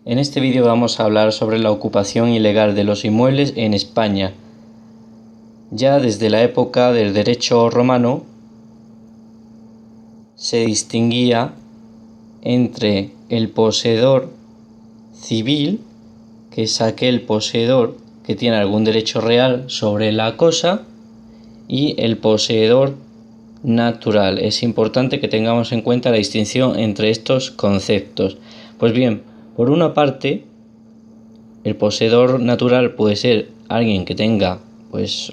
En este vídeo vamos a hablar sobre la ocupación ilegal de los inmuebles en España. Ya desde la época del derecho romano se distinguía entre el poseedor civil, que es aquel poseedor que tiene algún derecho real sobre la cosa, y el poseedor natural. Es importante que tengamos en cuenta la distinción entre estos conceptos. Pues bien, por una parte, el poseedor natural puede ser alguien que tenga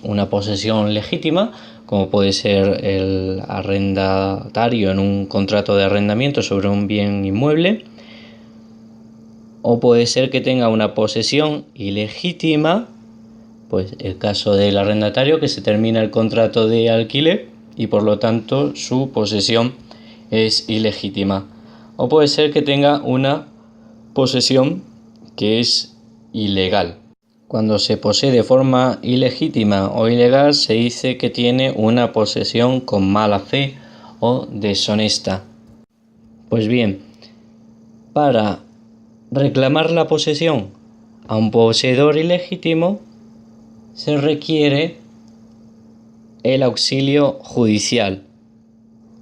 una posesión legítima, como puede ser el arrendatario en un contrato de arrendamiento sobre un bien inmueble, o puede ser que tenga una posesión ilegítima, pues el caso del arrendatario, que se termina el contrato de alquiler y por lo tanto su posesión es ilegítima, o puede ser que tenga una posesión que es ilegal. Cuando se posee de forma ilegítima o ilegal, se dice que tiene una posesión con mala fe o deshonesta. Pues bien, para reclamar la posesión a un poseedor ilegítimo se requiere el auxilio judicial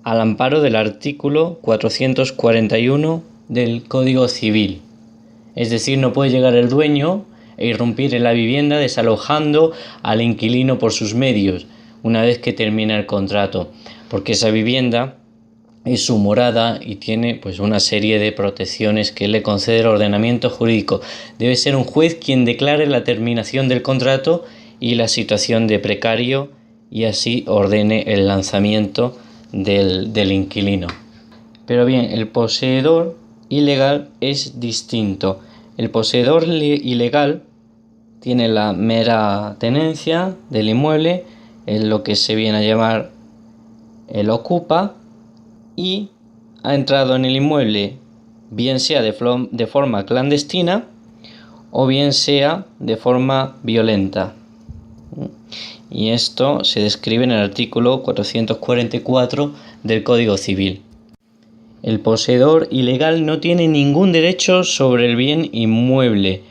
al amparo del artículo 441 del Código Civil. Es decir, no puede llegar el dueño e irrumpir en la vivienda desalojando al inquilino por sus medios una vez que termina el contrato, porque esa vivienda es su morada y tiene una serie de protecciones que le concede el ordenamiento jurídico. Debe ser un juez quien declare la terminación del contrato y la situación de precario y así ordene el lanzamiento del inquilino. Pero bien, el poseedor ilegal es distinto. El poseedor ilegal tiene la mera tenencia del inmueble, es lo que se viene a llamar el ocupa, y ha entrado en el inmueble bien sea de forma clandestina o bien sea de forma violenta. Y esto se describe en el artículo 444 del Código Civil. El poseedor ilegal no tiene ningún derecho sobre el bien inmueble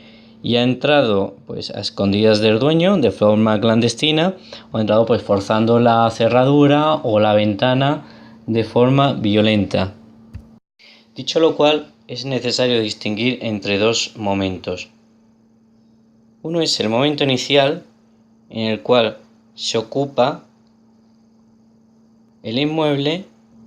y ha entrado a escondidas del dueño de forma clandestina, o ha entrado forzando la cerradura o la ventana de forma violenta. Dicho lo cual, es necesario distinguir entre dos momentos. Uno es el momento inicial, en el cual se ocupa el inmueble,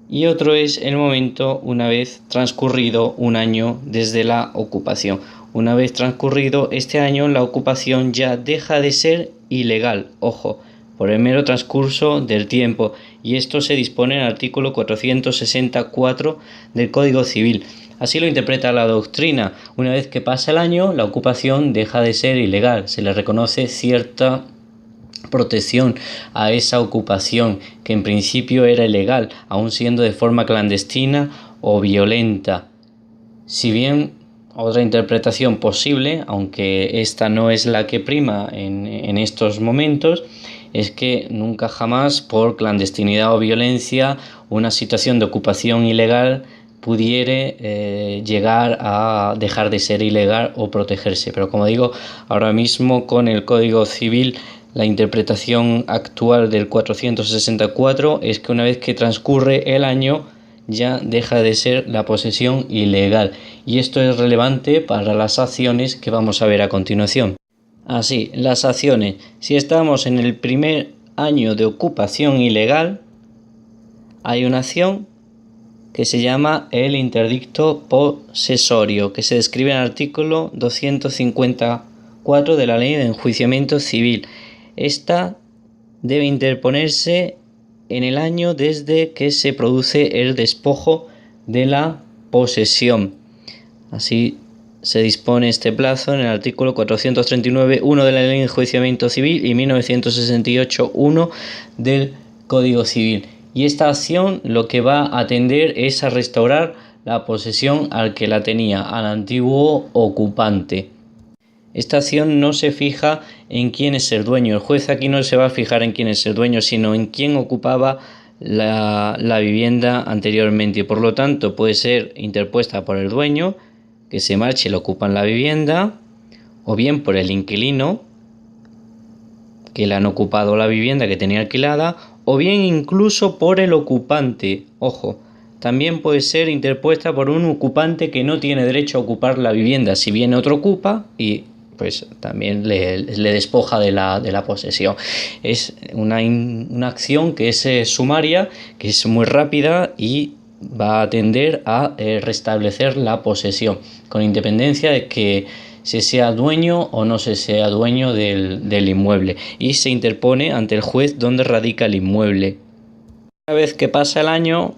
y otro es el momento una vez transcurrido un año desde la ocupación. Una vez transcurrido este año, la ocupación ya deja de ser ilegal, ojo, por el mero transcurso del tiempo, y esto se dispone en el artículo 464 del Código Civil. Así lo interpreta la doctrina. Una vez que pasa el año, la ocupación deja de ser ilegal, se le reconoce cierta protección a esa ocupación que en principio era ilegal, aun siendo de forma clandestina o violenta. Si bien otra interpretación posible, aunque esta no es la que prima en estos momentos, es que nunca jamás por clandestinidad o violencia una situación de ocupación ilegal pudiere llegar a dejar de ser ilegal o protegerse. Pero como digo, ahora mismo con el Código Civil, la interpretación actual del 464 es que una vez que transcurre el año ya deja de ser la posesión ilegal, y esto es relevante para las acciones que vamos a ver a continuación. Así, las acciones. Si estamos en el primer año de ocupación ilegal, hay una acción que se llama el interdicto posesorio, que se describe en el artículo 254 de la Ley de Enjuiciamiento Civil. Esta debe interponerse en el año desde que se produce el despojo de la posesión. Así se dispone este plazo en el artículo 439.1 de la Ley de Enjuiciamiento Civil y 1968.1 del Código Civil. Y esta acción lo que va a atender es a restaurar la posesión al que la tenía, al antiguo ocupante. Esta acción no se fija en quién es el dueño. El juez aquí no se va a fijar en quién es el dueño, sino en quién ocupaba la vivienda anteriormente. Y por lo tanto puede ser interpuesta por el dueño, que se marche y le ocupan la vivienda, o bien por el inquilino, que le han ocupado la vivienda que tenía alquilada, o bien incluso por el ocupante. Ojo, también puede ser interpuesta por un ocupante que no tiene derecho a ocupar la vivienda. Si viene otro ocupa y pues también le despoja de la posesión. Es una acción que es sumaria, que es muy rápida y va a tender a restablecer la posesión, con independencia de que se sea dueño o no se sea dueño del inmueble, y se interpone ante el juez donde radica el inmueble. Una vez que pasa el año,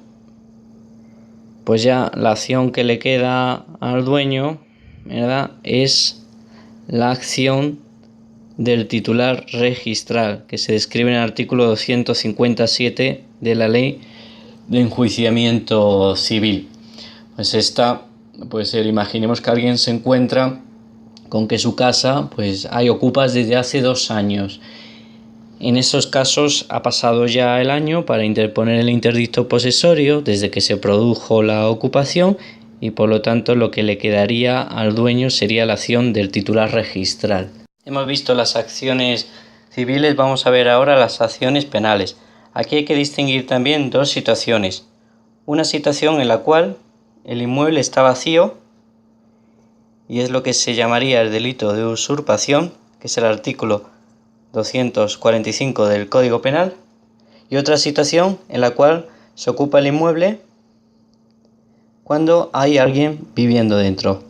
pues ya la acción que le queda al dueño, ¿verdad?, es la acción del titular registral, que se describe en el artículo 257 de la Ley de Enjuiciamiento Civil. Pues esta puede ser, imaginemos que alguien se encuentra con que su casa pues hay ocupas desde hace 2 años. En esos casos ha pasado ya el año para interponer el interdicto posesorio desde que se produjo la ocupación, y por lo tanto lo que le quedaría al dueño sería la acción del titular registral. Hemos visto las acciones civiles, vamos a ver ahora las acciones penales. Aquí hay que distinguir también 2 situaciones. Una situación en la cual el inmueble está vacío, y es lo que se llamaría el delito de usurpación, que es el artículo 245 del Código Penal, y otra situación en la cual se ocupa el inmueble cuando hay alguien viviendo dentro,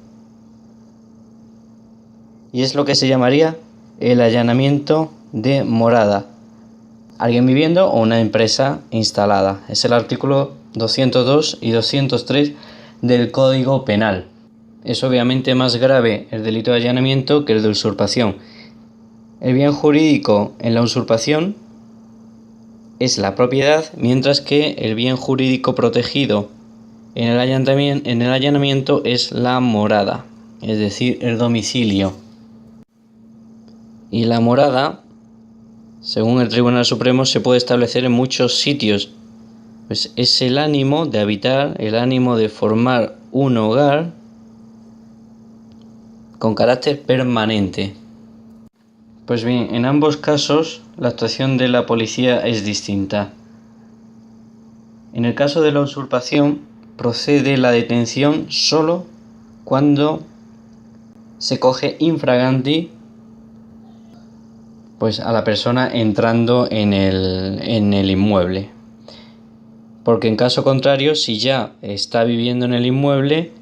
y es lo que se llamaría el allanamiento de morada. Alguien viviendo o una empresa instalada. Es el artículo 202 y 203 del Código Penal. Es obviamente más grave el delito de allanamiento que el de usurpación. El bien jurídico en la usurpación es la propiedad, mientras que el bien jurídico protegido en el allanamiento es la morada, es decir, el domicilio. Y la morada, según el Tribunal Supremo, se puede establecer en muchos sitios. Pues es el ánimo de habitar, el ánimo de formar un hogar con carácter permanente. Pues bien, en ambos casos la actuación de la policía es distinta. En el caso de la usurpación procede la detención solo cuando se coge infraganti pues a la persona entrando en el inmueble. Porque en caso contrario, si ya está viviendo en el inmueble,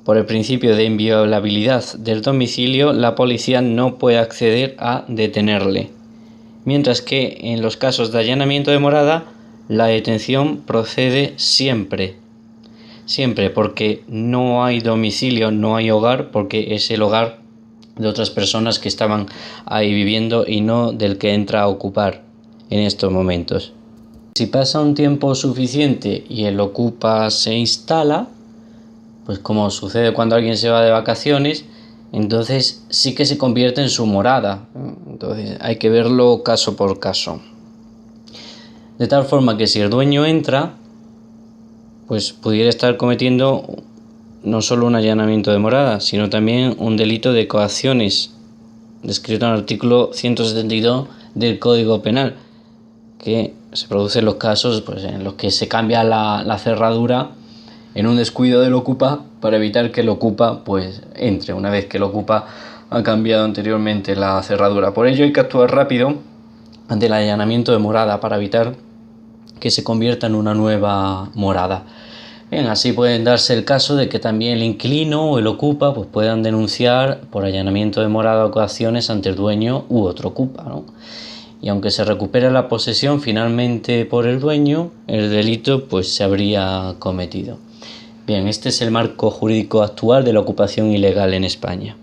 por el principio de inviolabilidad del domicilio, la policía no puede acceder a detenerle. Mientras que en los casos de allanamiento de morada, la detención procede siempre, porque no hay domicilio, no hay hogar, porque es el hogar de otras personas que estaban ahí viviendo y no del que entra a ocupar en estos momentos. Si pasa un tiempo suficiente y el ocupa se instala, pues como sucede cuando alguien se va de vacaciones, entonces sí que se convierte en su morada. Entonces hay que verlo caso por caso. De tal forma que si el dueño entra, pues pudiera estar cometiendo no solo un allanamiento de morada, sino también un delito de coacciones, descrito en el artículo 172 del Código Penal, que se producen los casos pues, en los que se cambia la cerradura en un descuido del ocupa para evitar que el ocupa pues entre, una vez que el ocupa ha cambiado anteriormente la cerradura. Por ello hay que actuar rápido ante el allanamiento de morada para evitar que se convierta en una nueva morada. Bien, así pueden darse el caso de que también el inquilino o el ocupa pues puedan denunciar por allanamiento de morada o coacciones ante el dueño u otro ocupa, ¿no? Y aunque se recupere la posesión finalmente por el dueño, el delito pues se habría cometido. Bien, este es el marco jurídico actual de la ocupación ilegal en España.